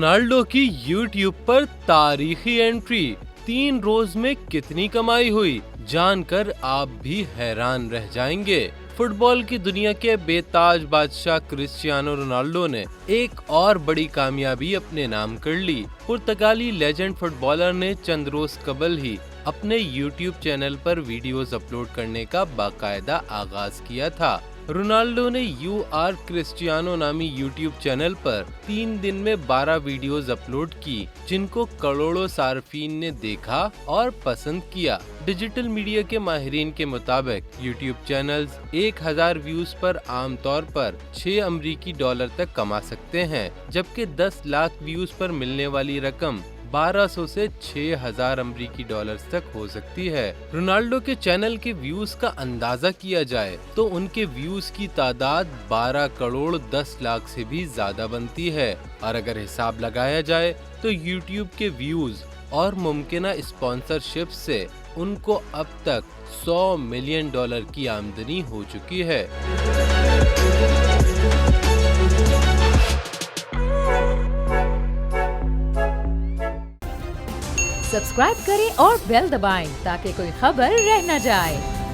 Ronaldo की YouTube पर तारीखी एंट्री, 3 रोज में कितनी कमाई हुई, जानकर आप भी हैरान रह जाएंगे। फुटबॉल की दुनिया के बेताज बादशाह क्रिस्टियानो रोनाल्डो ने एक और बड़ी कामयाबी अपने नाम कर ली। पुर्तगाली लेजेंड फुटबॉलर ने चंद रोज कबल ही अपने YouTube चैनल पर वीडियोस अपलोड करने का बाकायदा आगाज किया था। रोनाल्डो ने यू आर क्रिस्टियानो नामी YouTube चैनल पर 3 दिन में 12 वीडियोस अपलोड की, जिनको करोड़ों सार्फिन ने देखा और पसंद किया। डिजिटल मीडिया के माहिरीन के मुताबिक YouTube चैनल्स 1000 व्यूज पर आमतौर पर $6 तक कमा सकते हैं, जबकि 10 लाख व्यूज पर मिलने वाली रकम 1200 से $6000 तक हो सकती है। रोनाल्डो के चैनल के व्यूज का अंदाजा किया जाए तो उनके व्यूज की तादाद 12 करोड़ 10 लाख से भी ज्यादा बनती है, और अगर हिसाब लगाया जाए तो YouTube के व्यूज और मुमकिना स्पॉन्सरशिप से उनको अब तक $100 मिलियन की आमदनी हो चुकी है। सब्सक्राइब करें और बेल दबाएं ताकि कोई खबर रह न जाए।